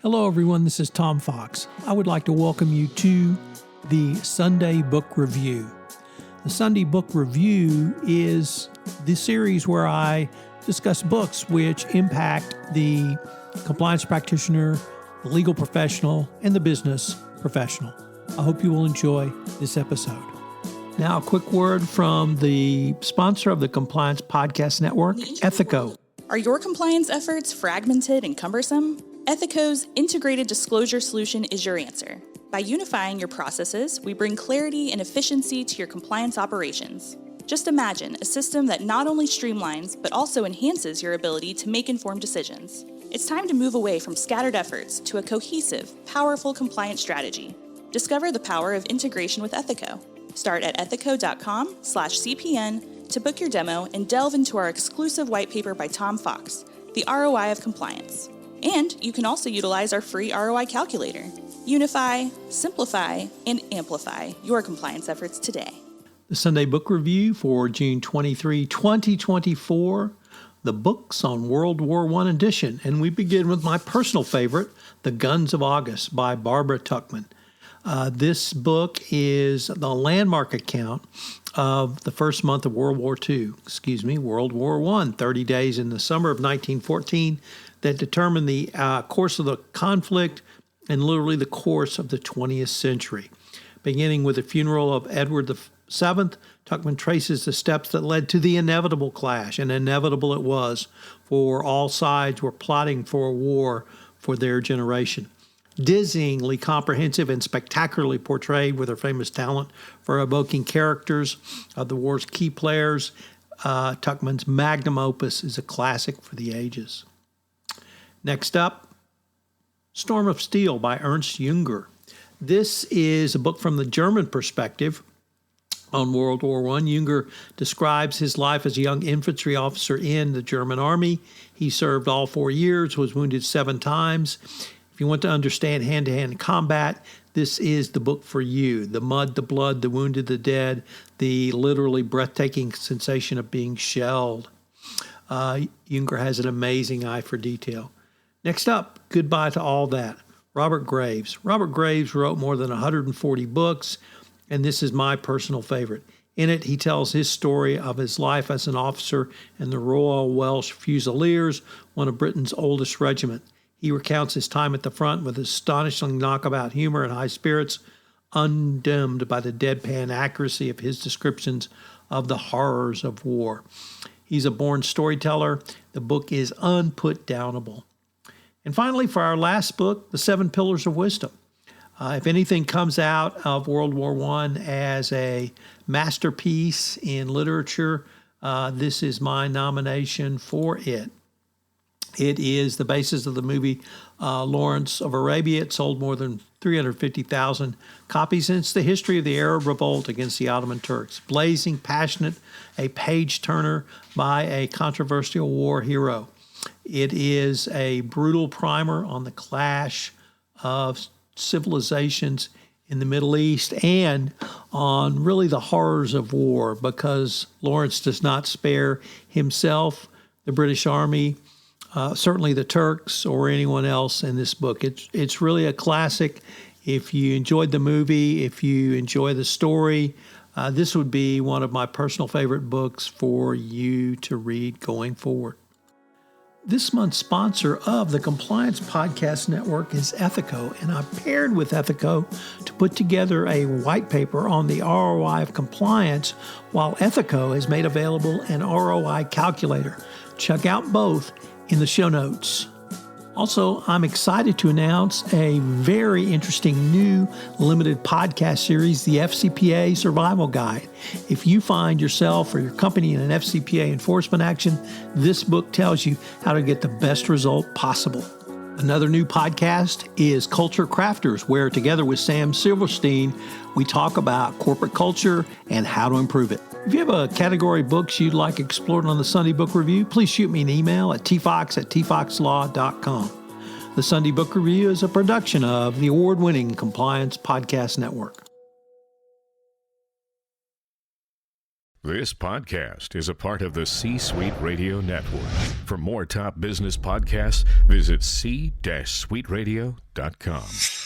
Hello, everyone. This is Tom Fox. I would like to welcome you to the Sunday Book Review. The Sunday Book Review is the series where I discuss books which impact the compliance practitioner, the legal professional, and the business professional. I hope you will enjoy this episode. Now, a quick word from the sponsor of the Compliance Podcast Network, Ethico. Are your compliance efforts fragmented and cumbersome? Ethico's integrated disclosure solution is your answer. By unifying your processes, we bring clarity and efficiency to your compliance operations. Just imagine a system that not only streamlines, but also enhances your ability to make informed decisions. It's time to move away from scattered efforts to a cohesive, powerful compliance strategy. Discover the power of integration with Ethico. Start at ethico.com/CPN to book your demo and delve into our exclusive white paper by Tom Fox, The ROI of Compliance. And you can also utilize our free ROI calculator. Unify, simplify, and amplify your compliance efforts today. The Sunday Book Review for June 23, 2024, the books on World War I edition. And we begin with my personal favorite, The Guns of August by Barbara Tuchman. This book is the landmark account of the first month of World War I, 30 days in the summer of 1914 that determined the course of the conflict and literally the course of the 20th century. Beginning with the funeral of Edward VII, Tuchman traces the steps that led to the inevitable clash, and inevitable it was, for all sides were plotting for a war for their generation. Dizzyingly comprehensive and spectacularly portrayed with her famous talent for evoking characters of the war's key players, Tuchman's magnum opus is a classic for the ages. Next up, Storm of Steel by Ernst Jünger. This is a book from the German perspective on World War I. Jünger describes his life as a young infantry officer in the German army. He served all 4 years, was wounded 7 times. If you want to understand hand-to-hand combat, this is the book for you. The mud, the blood, the wounded, the dead, the literally breathtaking sensation of being shelled. Jünger has an amazing eye for detail. Next up, Goodbye to All That, Robert Graves. Robert Graves wrote more than 140 books, and this is my personal favorite. In it, he tells his story of his life as an officer in the Royal Welsh Fusiliers, one of Britain's oldest regiment. He recounts his time at the front with astonishing knockabout humor and high spirits, undimmed by the deadpan accuracy of his descriptions of the horrors of war. He's a born storyteller. The book is unputdownable. And finally, for our last book, The 7 Pillars of Wisdom. If anything comes out of World War I as a masterpiece in literature, this is my nomination for it. It is the basis of the movie Lawrence of Arabia. It sold more than 350,000 copies, and it's the history of the Arab revolt against the Ottoman Turks. Blazing, passionate, a page-turner by a controversial war hero. It is a brutal primer on the clash of civilizations in the Middle East and on really the horrors of war, because Lawrence does not spare himself, the British Army, certainly the Turks, or anyone else in this book. It's really a classic. If you enjoyed the movie, if you enjoy the story, this would be one of my personal favorite books for you to read going forward. This month's sponsor of the Compliance Podcast Network is Ethico, and I paired with Ethico to put together a white paper on the ROI of compliance, while Ethico has made available an ROI calculator. Check out both in the show notes. Also, I'm excited to announce a very interesting new limited podcast series, the FCPA Survival Guide. If you find yourself or your company in an FCPA enforcement action, this book tells you how to get the best result possible. Another new podcast is Culture Crafters, where together with Sam Silverstein, we talk about corporate culture and how to improve it. If you have a category of books you'd like explored on the Sunday Book Review, please shoot me an email at tfox@tfoxlaw.com. The Sunday Book Review is a production of the award-winning Compliance Podcast Network. This podcast is a part of the C-Suite Radio Network. For more top business podcasts, visit c-suiteradio.com.